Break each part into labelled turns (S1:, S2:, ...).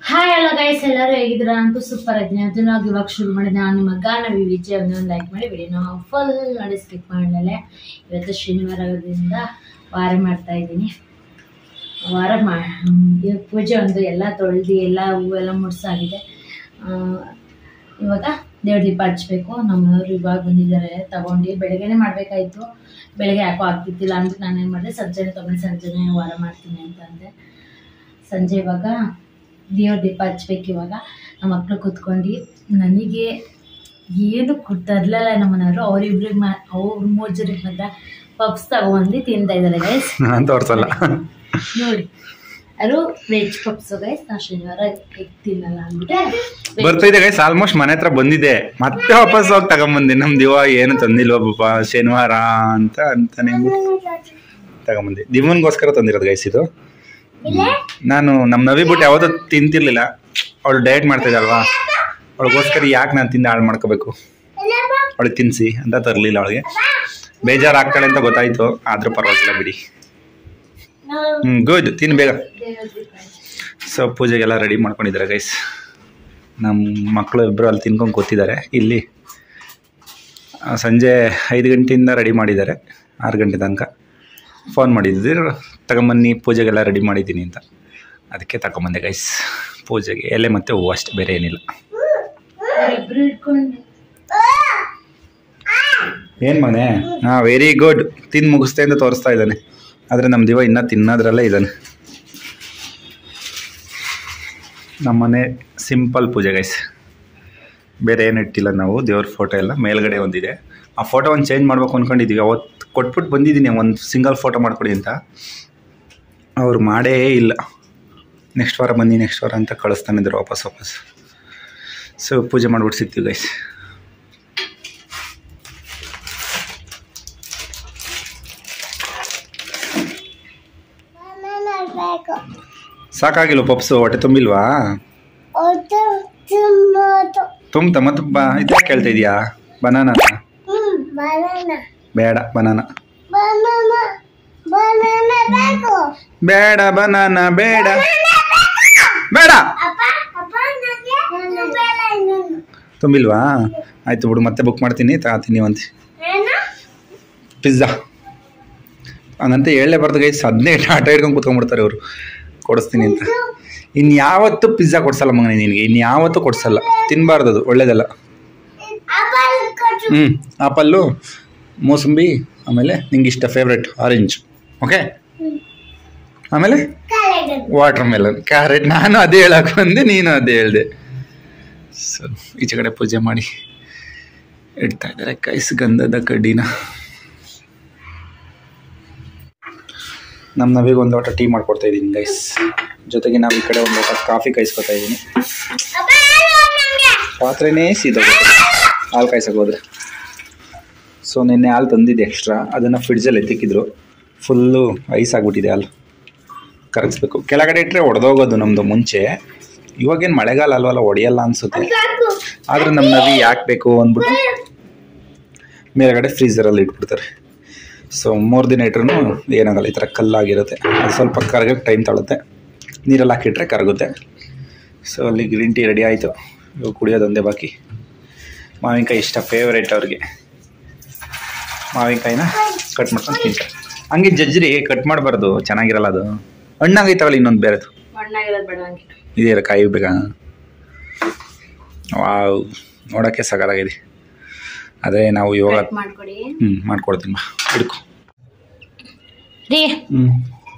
S1: Hi hello guys, ಎಲ್ಲರೂ ಹೇಗಿದ್ದೀರಾ? ಅಂತೂ ಸೂಪರ್ ಆಗಿದ್ದೀನಿ. ಅದನ್ನ ಇವಾಗ ಶುರು ಮಾಡಿದೆ. ನಾನು ನಿಮ್ಮ ಗಾನ ವಿಜಯ್ ಒಂದು ಲೈಕ್ ಮಾಡಿ ವಿಡಿಯೋನ ಫುಲ್ ನೋಡಿ ಸ್ಕಿಪ್ ಮಾಡಲೇ. ಇವತ್ತು ಶನಿವಾರದಿಂದ ವಾರ ಮಾಡ್ತಾ ಇದ್ದೀನಿ. ಪೂಜೆ ಒಂದು ಎಲ್ಲ ತೊಳೆದು ಎಲ್ಲ ಹೂವೆಲ್ಲ ಮುಡ್ಸಾಗಿದೆ. ಇವಾಗ ದೇವ್ರ ದೀಪ ಹಚ್ಬೇಕು. ನಮ್ಮವರು ಇವಾಗ ಬಂದಿದ್ದಾರೆ ತಗೊಂಡು. ಬೆಳಗ್ಗೆನೇ ಮಾಡಬೇಕಾಯ್ತು, ಬೆಳಗ್ಗೆ ಯಾಕೋ ಆಗ್ತಿದ್ದಿಲ್ಲ ಅಂದ್ಬಿಟ್ಟು ನಾನೇನು ಮಾಡಿದೆ, ಸಂಜೆನೇ ತೊಗೊಂಡು ಸಂಜೆನೇ ವಾರ ಮಾಡ್ತೀನಿ ಅಂತಂದೆ. ಸಂಜೆ ಇವಾಗ ದೇವ್ರ ದೀಪ ಹಚ್ಬೇಕು. ಇವಾಗ ನಮ್ಮ ಮಕ್ಕಳು ಕೂತ್ಕೊಂಡು ನನಗೆ ಏನು ತರಲಿಲ್ಲ ನಮ್ಮ ಮನೆಯವರು. ಅವ್ರಿಬ್ರಿಗೆ ಅವ್ರ 3 ಜನಕ್ಕೆ ಮಾತ್ರ ಪಪ್ಸ್ ತಗೊಂಡು ತಿಂತಾ ಇದ್ದಾರೆ ಗೈಸ್.
S2: ತೋರ್ಸಲ್ಲ
S1: ನೋಡಿ, ಅದು ವೆಜ್ ಪಪ್ಸ್ ಗೈಸ್. ನಾ ಶನಿವಾರ ತಿನ್ನಲ್ಲ ಅಂದ್ಬಿಟ್ಟು
S2: ಬರ್ತಿದೆ ಗೈಸ್. ಆಲ್ಮೋಸ್ಟ್ ಮನೆ ಹತ್ರ ಬಂದಿದೆ, ಮತ್ತೆ ವಾಪಸ್ ಹೋಗಿ ತಗೊಂಬಂದಿ. ನಮ್ ದಿವ ಏನು ತಂದಿಲ್ವ ಪಾಪ ಶನಿವಾರ ಅಂತಾನೆ ತಗೊಂಬಂದಿ. ದಿವನ್ಗೋಸ್ಕರ ತಂದಿರೋದು ಗೈಸ್ ಇದು. ನಾನು ನಮ್ ನವಿ ಬಿಟ್ಟು ಯಾವತ್ತೂ ತಿಂತಿರ್ಲಿಲ್ಲ. ಅವಳು ಡಯಟ್ ಮಾಡ್ತಾ ಇದ್ದಲ್ವಾ, ಅವಳಿಗೋಸ್ಕರ ಯಾಕೆ ನಾನು ತಿಂದು ಹಾಳು ಮಾಡ್ಕೋಬೇಕು, ಅವಳಿಗೆ ತಿನ್ಸಿ ಅಂತ ತರಲಿಲ್ಲ. ಅವಳಿಗೆ ಬೇಜಾರು ಆಗ್ತಾಳೆ ಅಂತ ಗೊತ್ತಾಯ್ತು, ಆದ್ರೂ ಪರವಾಗಿಲ್ಲ ಬಿಡಿ. ಗುಡ್, ತಿನ್ ಬೇಗ. ಸೊ ಪೂಜೆಗೆಲ್ಲ ರೆಡಿ ಮಾಡ್ಕೊಂಡಿದ್ದಾರೆ ಗೈಸ್. ನಮ್ಮ ಮಕ್ಕಳು ಇಬ್ಬರು ಅಲ್ಲಿ ತಿನ್ಕೊಂಡು ಕೂತಿದ್ದಾರೆ. ಇಲ್ಲಿ ಸಂಜೆ 5 ಗಂಟೆಯಿಂದ ರೆಡಿ ಮಾಡಿದ್ದಾರೆ, 6 ಗಂಟೆ ತನಕ ಫೋನ್ ಮಾಡಿದ್ರು ತಗೊಂಬನ್ನಿ ಪೂಜೆಗೆಲ್ಲ ರೆಡಿ ಮಾಡಿದ್ದೀನಿ ಅಂತ. ಅದಕ್ಕೆ ತಗೊಂಬಂದೆ ಗೈಸ್ ಪೂಜೆಗೆ. ಎಲೆ ಮತ್ತು ಹೂವು ಅಷ್ಟೇ, ಬೇರೆ ಏನಿಲ್ಲ. ಏನು ಮನೆ? ಹಾಂ, ವೆರಿ ಗುಡ್. ತಿಂದು ಮುಗಿಸ್ತಾ ಅಂತ ತೋರಿಸ್ತಾ ಇದ್ದಾನೆ. ಆದರೆ ನಮ್ಮ ದಿವ ಇನ್ನೂ ತಿನ್ನೋದ್ರಲ್ಲೇ ಇದ್ದಾನೆ. ನಮ್ಮನೆ ಸಿಂಪಲ್ ಪೂಜೆ ಗೈಸ್, ಬೇರೆ ಏನು ಇಟ್ಟಿಲ್ಲ ನಾವು. ದೇವ್ರ ಫೋಟೋ ಎಲ್ಲ ಮೇಲ್ಗಡೆ ಒಂದಿದೆ. ಆ ಫೋಟೋ ಒಂದು ಚೇಂಜ್ ಮಾಡ್ಬೇಕು ಅಂದ್ಕೊಂಡಿದ್ದೀವಿ. ಅವತ್ತು ಕೊಟ್ಬಿಟ್ಟು ಬಂದಿದ್ದೀನಿ ಒಂದು ಸಿಂಗಲ್ ಫೋಟೋ ಮಾಡ್ಕೊಡಿ ಅಂತ. ಅವ್ರು ಮಾಡೇ ಇಲ್ಲ. ನೆಕ್ಸ್ಟ್ ವಾರ ಬನ್ನಿ ನೆಕ್ಸ್ಟ್ ವಾರ ಅಂತ ಕಳಿಸ್ತಾನಿದ್ರು ವಾಪಸ್. ಸೊ ಪೂಜೆ ಮಾಡ್ಬಿಟ್ಟು ಸಿಗ್ತೀವಿ ಗೈಸ್. ಸಾಕಾಗಿಲ್ವ ಪಪ್ಸು? ಹೊಟ್ಟೆ ತುಂಬಿಲ್ವಾ? ತುಂಬ ಮತ್ತೆ ಇದ್ಯಾಕೆ ಕೇಳ್ತಾ ಇದೀಯಾ? ಬನಾನ ಬೇಡ, ಬನಾನ ಬೇಡ, ಬನಾನ ಬೇಡ ಬೇಡ. ತುಂಬಿಲ್ವಾ? ಆಯ್ತು ಬಿಡು, ಮತ್ತೆ ಬುಕ್ ಮಾಡ್ತೀನಿ, ತಗೋತೀನಿ ಅಂತೆ. ಪಿಜ್ಜಾ ಹಂಗಂತ ಹೇಳಲೇಬಾರ್ದು ಗೈಸ್. ಅದನ್ನೇ ಆಟ ಹಿಡ್ಕೊಂಡು ಕೂತ್ಕೊಂಡ್ಬಿಡ್ತಾರೆ ಇವರು, ಕೊಡಿಸ್ತೀನಿ ಅಂತ. ಇನ್ಯಾವತ್ತೂ ಪಿಜ್ಜಾ ಕೊಡ್ಸಲ್ಲ ಮಗನೇ ನಿನಗೆ, ಇನ್ಯಾವತ್ತೂ ಕೊಡ್ಸಲ್ಲ. ತಿನ್ನಬಾರ್ದು, ಅದು ಒಳ್ಳೇದಲ್ಲ. ಆಪಲ್ಲು, ಮೋಸಂಬಿ, ಆಮೇಲೆ ನಿಂಗೆ ಇಷ್ಟ ಫೇವ್ರೆಟ್ ಆರೆಂಜ್, ಓಕೆ. ಆಮೇಲೆ ವಾಟರ್ ಮೆಲನ್, ಕ್ಯಾರೆಟ್. ನಾನು ಅದೇ ಹೇಳಕ್ಕೆ ಬಂದೆ, ನೀನು ಅದೇ ಹೇಳಿದೆ. ಸೊ ಈಚೆ ಕಡೆ ಪೂಜೆ ಮಾಡಿ ಇಡ್ತಾ ಇದ್ದಾರೆ ಕೈಸ್ ಗಂಧದ ಕಡ್ಡಿನ. ನಮ್ಮ ನವಿಗೆ ಒಂದು ಲೋಟ ಟೀ ಮಾಡ್ಕೊಡ್ತಾ ಇದ್ದೀನಿ ಗೈಸ್. ಜೊತೆಗೆ ನಾವು ಈ ಕಡೆ ಒಂದು ಲೋಟ ಕಾಫಿ ಕಾಯಿಸ್ಕೊತಾ ಇದ್ದೀನಿ. ಪಾತ್ರೆನೇ ಸೀದೋಗುತ್ತೆ ಹಾಲು ಕಾಯಿಸೋಕೆ ಹೋದ್ರೆ. ಸೊ ನಿನ್ನೆ ಹಾಲು ತಂದಿದ್ದೆ ಎಕ್ಸ್ಟ್ರಾ, ಅದನ್ನು ಫ್ರಿಡ್ಜಲ್ಲಿ ಎತ್ತಿಕ್ಕಿದ್ರು. ಫುಲ್ಲು ಐಸ್ ಆಗಿಬಿಟ್ಟಿದೆ. ಹಾಲು ಕರಗಿಸ್ಬೇಕು. ಕೆಳಗಡೆ ಇಟ್ಟರೆ ಒಡೆದೋಗೋದು ನಮ್ಮದು ಮುಂಚೆ. ಇವಾಗೇನು ಮಳೆಗಾಲ ಅಲ್ವಲ್ಲ, ಒಡೆಯಲ್ಲ ಅನಿಸುತ್ತೆ. ಆದರೆ ನಮ್ಮ ನವಿ ಯಾಕೆ ಬೇಕು ಅಂದ್ಬಿಟ್ಟು ಮೇಲ್ಗಡೆ ಫ್ರೀಝರಲ್ಲಿ ಇಟ್ಬಿಡ್ತಾರೆ. ಸೊ 3 ದಿನ ಇಟ್ರೂ ಏನಾಗಲ್ಲ, ಈ ಥರ ಕಲ್ಲಾಗಿರುತ್ತೆ. ಅದು ಸ್ವಲ್ಪ ಕರಗಕ್ಕೆ ಟೈಮ್ ತಗೊಳುತ್ತೆ. ನೀರಲ್ಲಿ ಹಾಕಿಟ್ರೆ ಕರಗುತ್ತೆ. ಸೊ ಅಲ್ಲಿ ಗ್ರೀನ್ ಟೀ ರೆಡಿ ಆಯಿತು. ಇವಾಗ ಕುಡಿಯೋದೊಂದೇ ಬಾಕಿ. ಮಾವಿನಕಾಯಿ ಇಷ್ಟ, ಫೇವ್ರೇಟ್ ಅವ್ರಿಗೆ. ಮಾವಿನಕಾಯಿನ ಕಟ್ ಮಾಡ್ಕೊಂಡು ತಿಂತಾರೆ. ಹಂಗೆ ಜಜ್ರಿ ಕಟ್ ಮಾಡಬಾರ್ದು, ಚೆನ್ನಾಗಿರಲ್ಲ ಅದು. ಹಣ್ಣಾಗೈತವಲ್ಲ ಇನ್ನೊಂದು ಬೇರೆದು ಇದೆಯಲ್ಲ, ಕಾಯಿ ಬೇಕಾ? ವಾವ್, ನೋಡೋಕ್ಕೆ ಸಗದಾಗಿದೆ. ಅದೇ ನಾವು ಇವಾಗ ಮಾಡ್ಕೊಡ್ತೀನಿ. ಹಿಡ್ಕೊ
S1: ರೀ.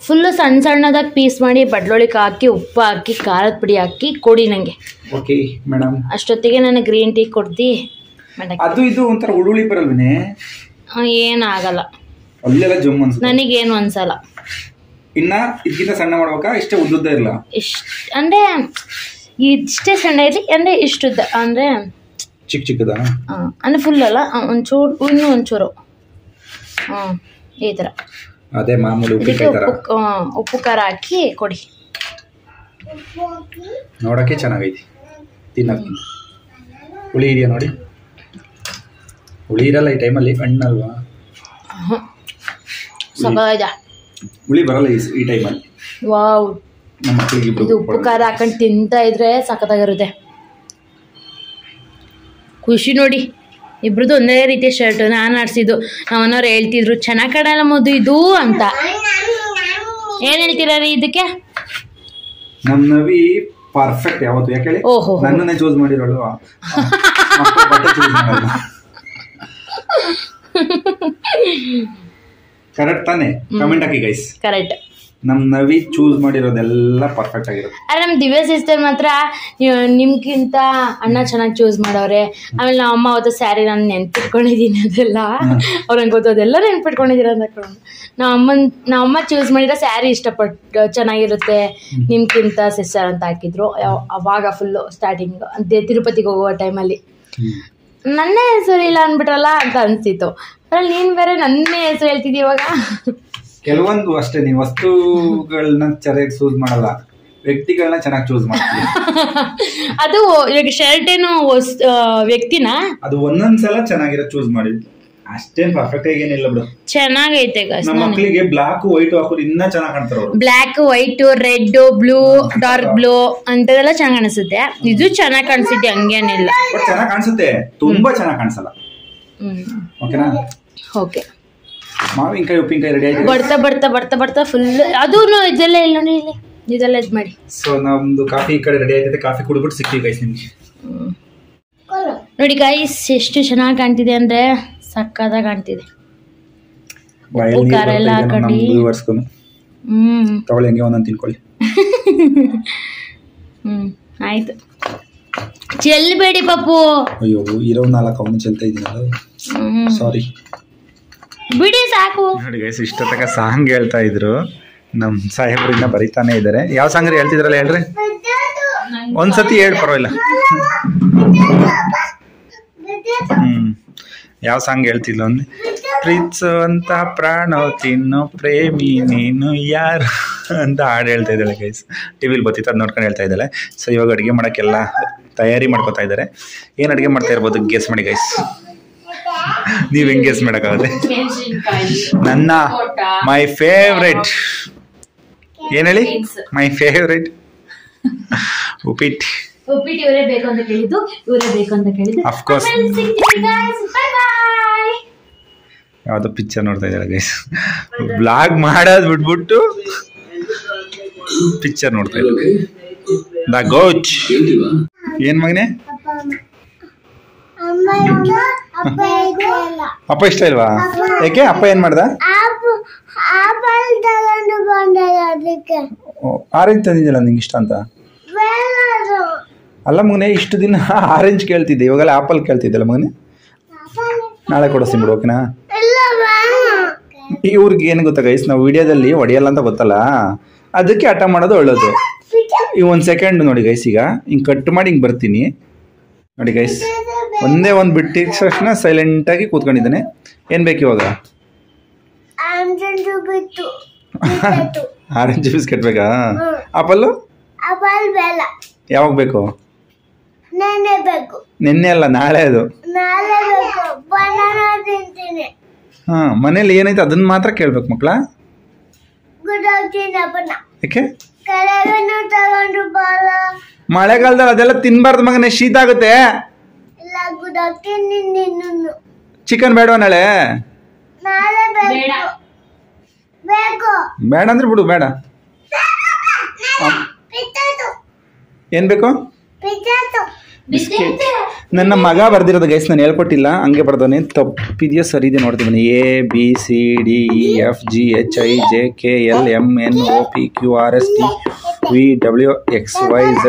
S1: ಫುಲ್ಲು ಸಣ್ಣ ಸಣ್ಣದಾಗಿ ಪೀಸ್ ಮಾಡಿ ಬಡ್ಲೊಳಿಗೆ ಹಾಕಿ, ಉಪ್ಪು ಹಾಕಿ, ಖಾರದ ಪುಡಿ ಹಾಕಿ ಕೊಡಿ ನನಗೆ.
S2: Okay madam.
S1: ಅಷ್ಟೊತ್ತಿಗೆ ನನಗೆ ಗ್ರೀನ್ ಟೀ ಕೊಡ್ತಿ.
S2: ಅದು ಇದು ಒಂಥರ ಹುಳುಳಿ ಬರಲ್ವೇನೆ?
S1: ಏನಾಗಲ್ಲ,
S2: ಅಲ್ಲೆಲ್ಲ ಜಮ್ ಅನ್ಸುತ್ತೆ.
S1: ನನಗೇನು ಅನ್ಸಲ್ಲ.
S2: ಇನ್ನ ಇದಕ್ಕಿಂತ ಸಣ್ಣ ಮಾಡ್ಬೇಕಾ? ಇಷ್ಟೇ ಉದ್ದುದ್ದ ಇರಲ್ಲ?
S1: ಅಂದರೆ ಇಷ್ಟೇ ಸಣ್ಣ ಇರಲಿ, ಅಂದರೆ ಇಷ್ಟುದ್ದ, ಅಂದರೆ
S2: ಚಿಕ್ಕ ಚಿಕ್ಕದ,
S1: ಅಂದರೆ ಫುಲ್ ಅಲ್ಲ, ಒಂಚೂರು, ಇನ್ನೂ ಒಂಚೂರು. ಈ ಥರ
S2: ಅದೇ ಮಾಮೂಲಿ
S1: ಉಪ್ಪು ಖಾರ ಹಾಕಿ ಕೊಡಿ.
S2: ನೋಡೋಕ್ಕೆ ಚೆನ್ನಾಗೈತಿ, ತಿನ್ನಕ್ಕೆ. ಹುಳಿ ಇದೆಯಾ ನೋಡಿ? ಹುಳಿ ಇರಲ್ಲ ಈ ಟೈಮಲ್ಲಿ, ಹಣ್ಣಲ್ವಾ?
S1: ಸಗದ
S2: ಹುಳಿ ಬರಲ್ಲ ಈ ಟೈಮಲ್ಲಿ.
S1: ವಾವ್,
S2: ನಮ್ಮ ಮಕ್ಕಳಿಗೆ
S1: ಇದು ಉಪ್ಪು ಖಾರ ಹಾಕೊಂಡು ತಿಂತಾ ಇದ್ರೆ ಸಖತ್ತಾಗಿರುತ್ತೆ. ಖುಷಿ ನೋಡಿ, ಇಬ್ರದ್ದು ಒಂದೇ ರೀತಿಯ ಶರ್ಟ್. ನಾನು ಆಡ್ಸಿದ್ದು, ನಮ್ಮನವ್ರು ಹೇಳ್ತಿದ್ರು ಚೆನ್ನಾಗಿ ಕಾಣಲ್ಲ ಮೋದು ಇದು ಅಂತ. ಏನ್ ಹೇಳ್ತೀರಾ ರೀ ಇದಕ್ಕೆ?
S2: ನಮ್ಮ ನವಿ ಪರ್ಫೆಕ್ಟ್ ಯಾವತ್ತು, ಯಾಕೆ ಹೇಳಿ?
S1: ಓಹೋ,
S2: ನನ್ನನ್ನೇ ಚೂಸ್ ಮಾಡಿರೋಳು. ಕರೆಕ್ಟ್ ತಾನೆ? ಕಮೆಂಟ್ ಹಾಕಿ ಗೈಸ್.
S1: ಕರೆಕ್ಟ್.
S2: ನಮ್ ನವಿ ಚೂಸ್ ಮಾಡಿರೋದೆಲ್ಲ ಪರ್ಫೆಕ್ಟ್ ಆಗಿರುತ್ತೆ.
S1: ಆದ್ರೆ ನಮ್ ದಿವ್ಯ ಸಿಸ್ಟರ್ ಮಾತ್ರ ನಿಮ್ಗಿಂತ ಅಣ್ಣ ಚೆನ್ನಾಗಿ ಚೂಸ್ ಮಾಡವ್ರೆ. ಆಮೇಲೆ ನಮ್ಮ ಅಮ್ಮ ಅವತ್ತು ಸ್ಯಾರಿ ನಾನು ನೆನ್ಪಿಟ್ಕೊಂಡಿದ್ದೀನಿ, ಅದೆಲ್ಲ ಅವ್ರಂಗೆ ಗೊತ್ತು, ಅದೆಲ್ಲ ನೆನ್ಪಿಟ್ಕೊಂಡಿದ್ದೀರ ಅಂತ. ನಮ್ಮಮ್ಮ ಚೂಸ್ ಮಾಡಿರೋ ಸ್ಯಾರಿ ಇಷ್ಟಪಟ್ಟು ಚೆನ್ನಾಗಿರುತ್ತೆ ನಿಮ್ಗಿಂತ ಸಿಸ್ಟರ್ ಅಂತ ಹಾಕಿದ್ರು ಅವಾಗ ಫುಲ್ಲು ಸ್ಟಾರ್ಟಿಂಗ್ ಅದೇ ತಿರುಪತಿಗೆ ಹೋಗುವ ಟೈಮಲ್ಲಿ. ನನ್ನೇ ಹೆಸರು ಇಲ್ಲ ಅಂದ್ಬಿಟ್ರಲ್ಲ ಅಂತ ಅನ್ಸಿತ್ತು. ಅದ್ರಲ್ಲಿ ನೀನ್ ಬೇರೆ ನನ್ನೇ ಹೆಸರು ಹೇಳ್ತಿದ್ದಿ ಇವಾಗ.
S2: ಕೆಲವೊಂದು ಅಷ್ಟೇ, ನೀವು ವಸ್ತುಗಳನ್ನ ಚೆನ್ನಾಗಿ ಚೂಸ್ ಮಾಡಲ್ಲ, ವ್ಯಕ್ತಿಗಳನ್ನ ಚೆನ್ನಾಗಿ ಚೂಸ್ ಮಾಡ್ತೀವಿ.
S1: ಅದು ಇವಾಗ ಶರ್ಟ್ ಏನು ವ್ಯಕ್ತಿನ
S2: ಅದು ಒಂದೊಂದ್ಸಲ ಚೆನ್ನಾಗಿರೋ ಚೂಸ್ ಮಾಡಿ, ಅಷ್ಟೇನ್ ಪರ್ಫೆಕ್ಟ್ ಆಗಿ ಏನಿಲ್ಲ ಬಿಡು.
S1: ಚೆನ್ನಾಗೈತೆ.
S2: ನಮ್ಮ ಮಕ್ಕಳಿಗೆ ಬ್ಲಾಕ್ ವೈಟ್ ಹಾಕೋದು ಇನ್ನ ಚೆನ್ನಾಗಿ ಕಾಣ್ತಾರ ಅವರು.
S1: Black white red blue dark blue ಅಂತದೆಲ್ಲ ಚೆನ್ನಾಗಿ ಕಾಣಿಸುತ್ತೆ. ಇದು ಚೆನ್ನಾಗಿ ಕಾಣಿಸುತ್ತೆ, ಹಂಗೇನಿಲ್ಲ.
S2: ಚೆನ್ನಾಗಿ ಕಾಣಿಸುತ್ತೆ, ತುಂಬಾ ಚೆನ್ನಾಗಿ ಕಾಣಿಸಲ್ಲ. ಓಕೆನಾ? ಓಕೆ. ಮಾವಿನಕಾಯಿ ಉಪ್ಪಿನಕಾಯಿ ರೆಡಿ ಆಯ್ತು.
S1: ಬರ್ತಾ ಬರ್ತಾ ಬರ್ತಾ ಬರ್ತಾ ಫುಲ್ ಅದು ಇದೆಲ್ಲ ಇಲ್ಲ ನೋಡಿ, ಇಲ್ಲಿ ಇದೆಲ್ಲ ಇದು ಮಾಡಿ.
S2: ಸೊ ನಮ್ದು ಕಾಫಿ ಈ ಕಡೆ ರೆಡಿ ಆಯ್ತದೆ. ಕಾಫಿ ಕುಡಿದ್ಬಿಟ್ಟು ಸಿಗ್ತೀವಿ ಗೈಸ್ ನಿಮ್ಗೆ.
S1: ನೋಡಿ ಗೈಸ್, ಎಷ್ಟು ಚೆನ್ನಾಗಿ ಕಾಣ್ತಿದೆ ಅಂದ್ರೆ ಸಕ್ಕತ್ತಾಗಿ ಕಾಣ್ತಿದೆ. ಖಾರ ಎಲ್ಲ ಹಾಕೊಂಡು
S2: ತಗೊಳ್ಳಿ, ಹಂಗೆ ಒಂದೊಂದು ತಿನ್ಕೊಳ್ಳಿ.
S1: ಆಯ್ತು, ಚೆಲ್ಲಬೇಡಿ ಪಾಪು.
S2: ಅಯ್ಯೋ, ಇರೋ 4 ಅವನು ಚೆಲ್ತಾ ಇದ್ದೀನಿ, ಸಾರಿ
S1: ಬಿಡಿ ಸಾಕು.
S2: ನೋಡಿ ಗೈಸ್, ಇಷ್ಟೊತ್ತಕ ಸಾಂಗ್ ಹೇಳ್ತಾ ಇದ್ರು, ನಮ್ ಸಾಹೇಬ್ರಿಂದ ಬರೀತಾನೆ ಇದ್ದಾರೆ. ಯಾವ ಸಾಂಗ್ ಹೇಳ್ತಿದ್ರಲ್ಲ ಹೇಳ್ರಿ, ಒಂದ್ಸತಿ ಹೇಳಿ ಪರವಾಗಿಲ್ಲ. ಯಾವ ಸಾಂಗ್ ಹೇಳ್ತಿಲ್ಲ ಒಂದು, ಪ್ರೀತ್ಸು ಅಂತ ಪ್ರಾಣ ತಿನ್ನೋ ಪ್ರೇಮಿ ನೀನು ಯಾರು ಅಂತ ಹಾಡು ಹೇಳ್ತಾ ಇದ್ದಾಳೆ ಗೈಸ್. ಟಿವಿಲಿ ಬರ್ತಿತ್ತು, ಅದು ನೋಡ್ಕೊಂಡು ಹೇಳ್ತಾ ಇದ್ದಾಳೆ. ಸೊ ಇವಾಗ ಅಡುಗೆ ಮಾಡೋಕ್ಕೆಲ್ಲ ತಯಾರಿ ಮಾಡ್ಕೊತಾ ಇದ್ದಾರೆ. ಏನು ಅಡುಗೆ ಮಾಡ್ತಾ ಇರ್ಬೋದು ಗೆಸ್ ಮಾಡಿ ಗೈಸ್. ನೀವ್ ಹೆಂಗ್ ಗೆಸ್ ಮಾಡಕ್ಕಾಗುತ್ತೆ? ನನ್ನ ಮೈ ಫೇವ್ರೆಟ್, ಏನ್ ಹೇಳಿ? ಮೈ ಫೇವ್ರೆಟ್ ಉಪ್ಪಿಟ್ಟು.
S1: ಉಪ್ಪಿಟ್ಟು ಇವರೇ ಬೇಕು ಅಂತ ಕೇಳಿದ್ದು, ಇವರೇ ಬೇಕು ಅಂತ ಕೇಳಿದ್ದು.
S2: Of course. ಯಾವ್ದೋ ಪಿಕ್ಚರ್ ನೋಡ್ತಾ ಇದ್ದಾರೆ ಗೈಸ್. ಬ್ಲಾಗ್ ಮಾಡೋದ್ ಬಿಟ್ಬಿಟ್ಟು ಪಿಕ್ಚರ್ ನೋಡ್ತಾ ಇದ್ದಾರೆ. ದ ಗೋಚ್. ಏನ್ ಮಗನೆ? ಅಪ್ಪ ಇಷ್ಟ ಇಲ್ವಾ? ಯಾಕೆ? ಅಪ್ಪ ಏನ್ ಮಾಡ್ದ? ಆರೆಂಜ್ ತಂದಿದ್ದಿಲ್ಲ ನಿಂಗೆ ಇಷ್ಟ ಅಂತ? ಅಲ್ಲ ಮಗನೆ, ಇಷ್ಟು ದಿನ ಆರೆಂಜ್ ಕೇಳ್ತಿದ್ದೆ, ಇವಾಗೆಲ್ಲ ಆಪಲ್ ಕೇಳ್ತಿದ್ದಲ್ಲ ಮಗನೆ. ನಾಳೆ ಕೊಡಿಸ್ತೀನಿ ಬಿಡು, ಓಕೆನಾ? ಇವ್ರಿಗೆ ಏನು ಗೊತ್ತಾ ಗೈಸ್, ನಾವು ವಿಡಿಯೋದಲ್ಲಿ ಹೊಡೆಯಲ್ಲ ಅಂತ ಗೊತ್ತಲ್ಲ, ಅದಕ್ಕೆ ಹಠ ಮಾಡೋದು ಒಳ್ಳೇದು. ಈ 1 ಸೆಕೆಂಡ್ ನೋಡಿ ಗೈಸ್, ಈಗ ಹಿಂಗೆ ಕಟ್ ಮಾಡಿ ಹಿಂಗೆ ಬರ್ತೀನಿ ನೋಡಿ ಗೈಸ್. ಒಂದೇ ಒಂದು ಬಿಟ್ಟಿದ ತಕ್ಷಣ ಸೈಲೆಂಟ್ ಆಗಿ ಕೂತ್ಕೊಂಡಿದ್ದಾನೆ. ಏನ್ ಬೇಕು ಇವಾಗ? ಆರೆಂಜ್ ಬಿಸ್ಕೆಟ್ ಬೇಕಾ? ಆಪಲ್ಲು ಯಾವಾಗ ಬೇಕು? ನಿನ್ನೆ ಅಲ್ಲ, ನಾಳೆ. ಅದು ಹಾ, ಮನೇಲಿ ಏನೈತೆ ಅದನ್ನ ಮಾತ್ರ ಕೇಳ್ಬೇಕು ಮಕ್ಳ. ಯಾಕೆ? ಮಳೆಗಾಲದಲ್ಲಿ ಅದೆಲ್ಲ ತಿನ್ಬಾರ್ದು ಮಗನೇ, ಶೀತ ಆಗುತ್ತೆ. ಚಿಕನ್ ಬೇಡವಾ ನಾಳೆ? ಬೇಡ ಅಂದ್ರೆ ಬಿಡು, ಬೇಡ. ಏನ್ ಬೇಕು? ಬಿಸ್ಕೆಟ್. ನನ್ನ ಮಗ ಬರ್ದಿರೋದು ಗೈಸ್, ನಾನು ಹೇಳ್ಕೊಟ್ಟಿಲ್ಲ, ಹಂಗೆ ಬರ್ದವನೇ. ತಪ್ಪಿದೆಯೋ ಸರಿ ಇದೆ ನೋಡ್ತೀವಿ. ABCDEFGHIJKLMNOPQRST VWXYZ.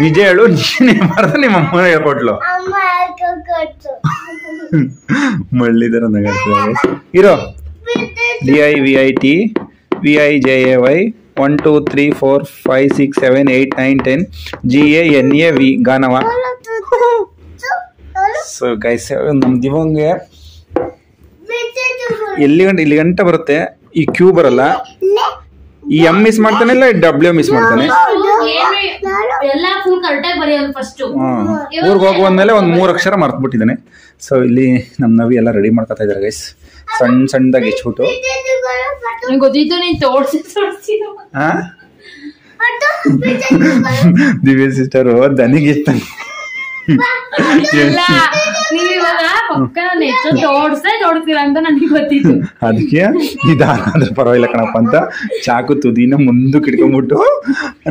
S2: ನಿಜ ಹೇಳು, ನೀನೇ ಬರ್ದ ನಿಮ್ಮ ಅಮ್ಮ ಹೇಳ್ಕೊಟ್ಲು. ಮಳ್ಳಿದರ ಇರೋ DIVIT VIJAY 1 2 3 4 5 6 7 8 9 10 GANAV ಗಾನವ. So guys, ನಮ್ಮ ದಿವಂಗೆ ಇಲ್ಲಿ ಗಂಟ ಬರುತ್ತೆ, ಈ ಕ್ಯೂ ಬರಲ್ಲ. ಈ ಎಂ ಮಿಸ್ ಮಾಡ್ತಾನೆ, ಇಲ್ಲ ಡಬ್ಲ್ಯೂ ಮಿಸ್ ಮಾಡ್ತಾನೆ. ಊರ್ಗೆ ಹೋಗುವಂದ್ಮೇಲೆ ಒಂದು 3 ಅಕ್ಷರ ಮರ್ತ್ಬಿಟ್ಟಿದ್ದಾನೆ. ಸೊ ಇಲ್ಲಿ ನಮ್ಮ ನವಿ ಎಲ್ಲ ರೆಡಿ ಮಾಡ್ಕೊತಾ ಇದಾರೆ ಗೈಸ್, ಸಣ್ಣದಾಗಿ ಇಚ್ಬಿಟ್ಟು. ದಿವ್ಯ ಸಿಸ್ಟರು ದನಿಗೆ ಇಷ್ಟ
S1: ಇಲ್ಲ ನೀವ್ ಇವಾಗ ಪಕ್ಕ ಹೆಚ್ಚು ತೋಡ್ಸ್ತೀರಾ ಅಂತ ನನಗೆ ಗೊತ್ತಿತ್ತು.
S2: ಅದಕ್ಕೆ ನಿಧಾನ ಪರವಾಗಿಲ್ಲ ಕಣಪ್ಪ ಅಂತ ಚಾಕು ತುದಿನ ಮುಂದಕ್ಕೆ ಇಟ್ಕೊಂಡ್ಬಿಟ್ಟು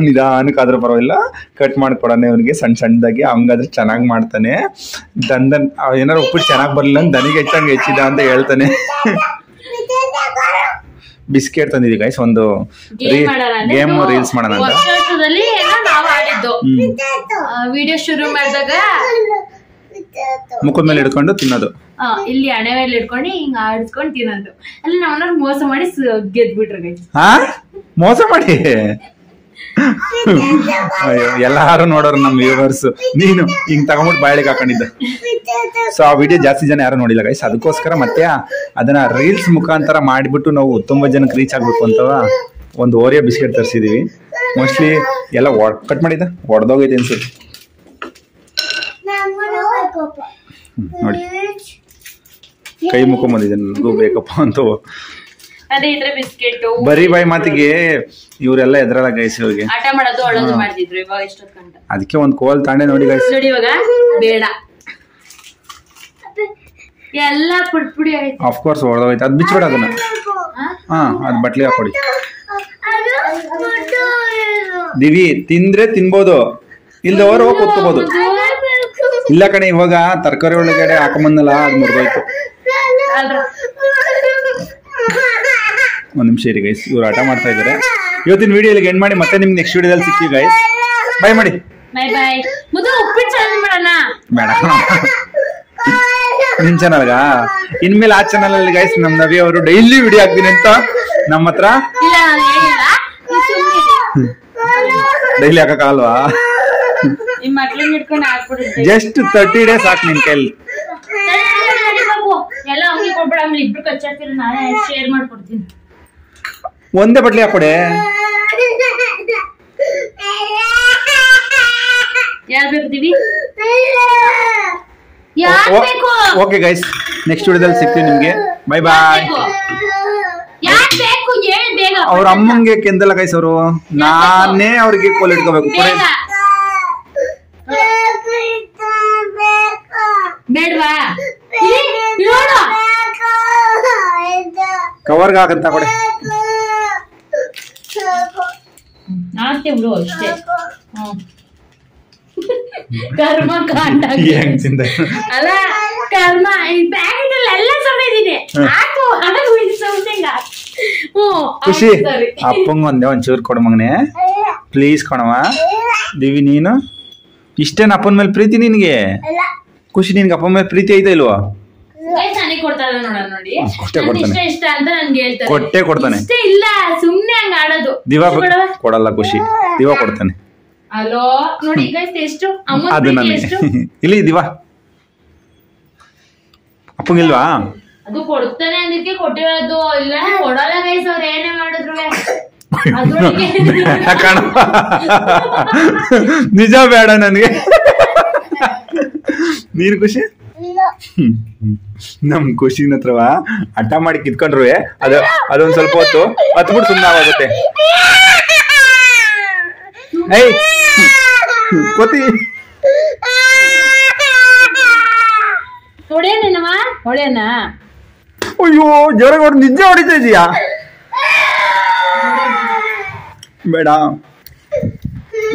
S2: ನಿಧಾನಕ್ಕಾದ್ರೂ ಪರವಾಗಿಲ್ಲ ಕಟ್ ಮಾಡ್ಕೊಡೋಣ ಅವನಿಗೆ ಸಣ್ಣ ಸಣ್ಣದಾಗಿ. ಹಂಗಾದ್ರೆ ಚೆನ್ನಾಗಿ ಮಾಡ್ತಾನೆ. ದಂದನ್ ಏನಾರು ಉಪ್ಪಿಟ್ಟು ಚೆನ್ನಾಗಿ ಬರಲಿಲ್ಲ ಅಂತ ದನಿಗೆ ಹೆಚ್ಚಿದ ಅಂತ ಹೇಳ್ತಾನೆ. ಬಿಸ್ಕೆಟ್ ತಂದಿದ್ದೀವಿ ಗೈಸ್, ಒಂದು ಗೇಮ್ ರೀಲ್ಸ್ ಮಾಡೋಣ ಅಂತ.
S1: ನಾವು ಆಡಿದ್ದು ವಿಡಿಯೋ ಶುರು ಮಾಡಿದಾಗ
S2: ಮುಖದ ಮೇಲೆ ಇಟ್ಕೊಂಡು ತಿನ್ನೋದು,
S1: ಇಲ್ಲಿ ಹಣೆ ಮೇಲೆ ಇಟ್ಕೊಂಡು ಹಿಂಗ ಆಡಿಸ್ಕೊಂಡು ತಿನ್ನೋದು. ಅಲ್ಲಿ ನಾವ್ ಮೋಸ ಮಾಡಿ ಗೆದ್ಬಿಟ್ರು ಗೈಸ್.
S2: ಮೋಸ ಮಾಡಿ ಅಯ್ಯೋ ಎಲ್ಲಾರು ನೋಡೋರು ನಮ್ಮ ವ್ಯೂವರ್ಸ್. ನೀನು ಹಿಂಗ್ ತಗೊಂಡ್ಬಿಟ್ಟು ಬಾಯಿಗೆ ಹಾಕೊಂಡಿದ್ದ. ಸೊ ಆ ವಿಡಿಯೋ ಜಾಸ್ತಿ ಜನ ಯಾರು ನೋಡಿಲ್ಲ ಗೈಸ್. ಅದಕ್ಕೋಸ್ಕರ ಮತ್ತೆ ಅದನ್ನ ರೀಲ್ಸ್ ಮುಖಾಂತರ ಮಾಡಿಬಿಟ್ಟು ನಾವು ತುಂಬಾ ಜನಕ್ಕೆ ರೀಚ್ ಆಗ್ಬೇಕು ಅಂತ ಒಂದು ಓರಿಯೋ ಬಿಸ್ಕೆಟ್ ತರಿಸಿದೀವಿ. ಮೋಸ್ಟ್ಲಿ ಎಲ್ಲ ಕಟ್ ಮಾಡಿದ್ದ ಒಡೆದೋಗೈತೆ ಅನ್ಸುತ್ತೆ ನೋಡಿ. ಕೈ ಮುಖಂಬಂದಿದೆ ನನಗೂ ಬೇಕಪ್ಪ ಅಂತ.
S1: ಅದೇ ಇದ್ರೆ ಬಿಸ್ಕೆಟ್
S2: ಬರೀ ಬಾಯಿ ಮಾತಿಗೆ ಇವರೆಲ್ಲ ಎದ್ರಲ್ಲ ಗೈಸ್. ಇವ್ರಿಗೆ
S1: ಆಟ ಮಾಡೋದು ಒಳಗೆ ಮಾಡ್ತಿದ್ರು. ಇವಾಗ ಇಷ್ಟೊತ್ತು ಗಂಟ
S2: ಅದಕ್ಕೆ ಒಂದ್ ಕೋಲ್ ತಾಂಡೆ ನೋಡಿ ಗೈಸ್.
S1: ನೋಡಿ ಇವಾಗ ಬೇಡ ಎಲ್ಲ ಪುಡಿ ಪುಡಿ ಆಯ್ತು.
S2: ಆಫ್ ಕೋರ್ಸ್ ಹೊಡೆದೋಯ್ತು. ಅದ್ ಬಿಚ್ಬೇಡ ಅದನ್ನ. ಅದ್ ಬಟ್ಲಿ ಹಾಕೊಡಿ. ದಿವಿ ತಿಂದ್ರೆ ತಿನ್ಬೋದು, ಇಲ್ದವರು ಹೋಗಿ ಕೂತ್ಕೋಬಹುದು. ಇಲ್ಲ ಕಣೆ ಇವಾಗ ತರಕಾರಿ ಒಳಗಡೆ ಹಾಕೊಂಬಂದಲ್ಲ ಅದು ಮುರಿದೋಯ್ತು. ಒಂದ್ ನಿಮಿಷ ಇರಿ ಗೈಸ್, ಇವ್ರು ಆಟ ಮಾಡ್ತಾ ಇದಾರೆ. ಇವತ್ತಿನ ವಿಡಿಯೋಲಿ ಎಂಡ್ ಮಾಡಿ ಮತ್ತೆ ನಿಮ್ಗೆ ನೆಕ್ಸ್ಟ್ ವಿಡಿಯೋದಲ್ಲಿ ಸಿಗ್ತೀವಿ ಗೈಸ್. ಬೈ ಮಾಡಿ.
S1: Bye bye. ಮುದ್ದು ಉಪ್ಪಿಟ್ಟು ಚಾಲೆಂಜ್ ಮಾಡೋಣ.
S2: ಬೇಡ ನಿನ್ ಚಾನಲ್ಗ ಇನ್ಮೇಲೆ ಆ ಚಾನಲ್ ಅಲ್ಲಿ ಗೈಸ್ ನಮ್ ನವಿ ಅವರು ಡೈಲಿ ವಿಡಿಯೋ ಹಾಕ್ತೀನಿ ಅಂತ ನಮ್ಮ ಹತ್ರ ಡೈಲಿ ಹಾಕಕ್ಕಾಗಲ್ವಾ? ಜಸ್ಟ್ 30 days ಸಾಕು ನಿನ್ ಕೈಲಿ.
S1: ಎಲ್ಲ ಹಂಗೆ ಕೊಡ್ಬೇಡ, ಆಮೇಲೆ ಇಬ್ರು ಕಚ್ಚಾಡ್ತೀರ, ನಾನೇ ಶೇರ್ ಮಾಡ್ಕೊಡ್ತೀನಿ.
S2: ಒಂದೇ ಬಟ್ಲಿ ಹಾಕೊಡೆ.
S1: ಯಾರು ಬೇಕಿದ್ದೀವಿ?
S2: ಓಕೆ ಗೈಸ್, ನೆಕ್ಸ್ಟ್ ವಿಡಿಯೋದಲ್ಲಿ ಸಿಗ್ತೀವಿ ನಿಮ್ಗೆ. Bye bye. ಅವ್ರ ಅಮ್ಮಂಗೆ ಕೆಂದಲ್ಲ ಗೈಸ್, ಅವರು ನಾನೇ ಅವ್ರಿಗೆ ಕೋಲ್ ಇಟ್ಕೋಬೇಕು.
S1: ಬೇಡವಾ?
S2: ಕವರ್ಗೆ ಹಾಕಂತ ಕೊಡೆ.
S1: ಆಸ್ತಿ ಬಿಡು ಅಷ್ಟೇ. ಕರ್ಮ ಕಾಂಡ ಅಲ್ಲ, ಕರ್ಮ ಈ ಪ್ಯಾಕೆಟ್ ಅಲ್ಲಿ ಎಲ್ಲ ಸಮೇದಿದೆ.
S2: ಖುಷಿ ಅಪ್ಪಂಗ ಒಂಚೂರು ಕೊಡ ಮಗನೆ ಪ್ಲೀಸ್ ಕೊಣವ. ದಿವಿ ನೀನು ಇಷ್ಟೇನ ಅಪ್ಪನ ಮೇಲೆ ಪ್ರೀತಿ ನಿನ್ಗೆ? ಖುಷಿ ನಿನ್ಗೆ ಅಪ್ಪನ ಮೇಲೆ ಪ್ರೀತಿ ಐತಾ ಇಲ್ವಾ? ಕೊಟ್ಟೆ ಕೊಡ್ತಾನೆ.
S1: ಇಲ್ಲ ಸುಮ್ನೆ ಹಂಗ ಆಡೋದು.
S2: ದಿವಾ ಕೊಡಲ್ಲ ಖುಷಿ, ದಿವಾ ಕೊಡ್ತಾನೆ.
S1: ಅಲೋ ನೋಡಿ ಎಷ್ಟು
S2: ಅದು ನನಗೆ ಇಲ್ಲಿ ದಿವಾ ಅಪ್ಪಂಗಿಲ್ವಾ?
S1: ಅದು ಕೊಡ್ತಾನೆ ಅದಕ್ಕೆ ಕೊಟ್ಟಿರೋದು. ಇಲ್ಲ ಕೊಡಲ್ಲ ಗೈಸ್, ಅವ್ರು ಏನೇ ಮಾಡಿದ್ರು.
S2: ನಿಜ ಬೇಡ ನನಗೆ. ನೀನು ಖುಷಿ ನಮ್ ಖುಷಿನ ಹತ್ರವ ಹಠ ಮಾಡಿ ಕಿತ್ಕೊಂಡ್ರು ಅದೊಂದ್ ಸ್ವಲ್ಪ ಹೊತ್ತು ಹತ್ಬಿಟ್ಟು ಸುಮ್ಮನೆ ಆಗುತ್ತೆ. ಏಯ್ ಕೋತಿ
S1: ಹೊಡೆಯನೇನವ ಹೊಡೆಯನ?
S2: ಅಯ್ಯೋ ಜೋರಾಗಿ ಹೊಡೆದು ನಿಜ ಹೊಡಿತಾ ಇದೀಯಾ? ಬೇಡ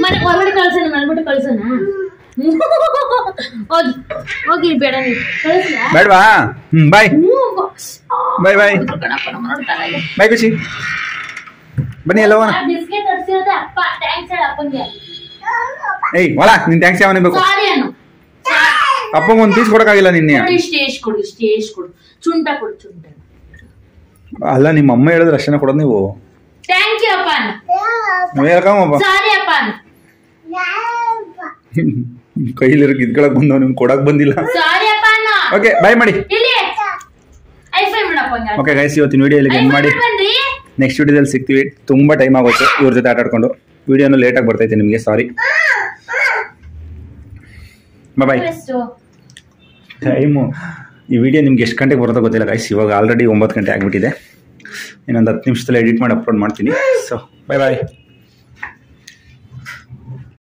S1: ಮನೆ ಹೊರಗಡೆ ಕಳ್ಸೋಣ, ಮನ್ಬಿಟ್ಟು ಕಳ್ಸೋಣ. ಹೋಗಿ ಬೇಡ
S2: ಬೇಡವಾ? ಬಾಯ್ ಬಾಯ್ ಬಾಯ್ ಬಾಯ್ ಖುಷಿ. ಬನ್ನಿ ಎಲ್ಲ
S1: ಬಿಸ್ಕೆಟ್ ತರ್ಸಿರೋದೆ ಅಪ್ಪ. ಥ್ಯಾಂಕ್ಸ್ ಹೇಳ ಅಪ್ಪಂಗೆ.
S2: ಏಯ್ ಒಳ ನಿನ್ ಥ್ಯಾಂಕ್ಸ್ ಯಾವನೇ ಬೇಕು?
S1: ಸಾರಿ ಅನ್ನು.
S2: ಅಪ್ಪಂಗೆ ಒಂದು ಪೀಸ್ ಕೊಡಕ್ಕಾಗಿಲ್ಲ ನಿನ್ನೆ.
S1: ಸ್ಟೇಜ್ ಕೊಡು, ಸ್ಟೇಜ್ ಕೊಡು, ಚುಂಟ ಕೊಡು, ಚುಂಟ.
S2: ಅಲ್ಲ ನಿಮ್ಮ ಅಮ್ಮ ಹೇಳಿದ್ರೆ ಅಷ್ಟೇನ ಕೊಡೋದು ನೀವು?
S1: ಥ್ಯಾಂಕ್ ಯು ಅಪ್ಪ.
S2: ವೆಲ್ಕಮ್ ಅಪ್ಪ.
S1: ಸಾರಿ ಅಪ್ಪ.
S2: ಕೈಲಿರೋ ಗಿದ್ಕೊಳಕ್ ಬಂದವ ನಿಮ್ಗೆ ಕೊಡಕ್ ಬಂದಿಲ್ಲ.
S1: ಸಾರಿ ಅಪ್ಪ.
S2: ಓಕೆ ಬಾಯ್ ಮಾಡಿ.
S1: ಇಲ್ಲಿ ಐಫೈ ಮಾಡಪ್ಪ.
S2: ಓಕೆ ಗೈಸ್, ಇವತ್ತಿನ ವಿಡಿಯೋ ಇಲ್ಲಿ ಎಂಡ್ ಮಾಡಿ ನೆಕ್ಸ್ಟ್ ವಿಡಿಯೋದಲ್ಲಿ ಸಿಗ್ತೀವಿ. ತುಂಬಾ ಟೈಮ್ ಆಗುತ್ತೆ ಇವ್ರ ಜೊತೆ ಆಟ ಆಡ್ಕೊಂಡು. ವಿಡಿಯೋನು ಲೇಟಾಗಿ ಬರ್ತೈತೆ ನಿಮಗೆ, ಸಾರಿ. ಬಾಯ್. ಟೈಮು ಈ ವಿಡಿಯೋ ನಿಮ್ಗೆ ಎಷ್ಟು ಗಂಟೆಗೆ ಬರೋದೋ ಗೊತ್ತಿಲ್ಲ ಗೈಸ್. ಇವಾಗ ಆಲ್ರೆಡಿ 9 ಗಂಟೆ ಆಗಿಬಿಟ್ಟಿದೆ. ಇನ್ನೊಂದು 10 ನಿಮಿಷದಲ್ಲಿ ಎಡಿಟ್ ಮಾಡಿ ಅಪ್ಲೋಡ್ ಮಾಡ್ತೀನಿ. ಸೊ ಬಾಯ್ ಬಾಯ್.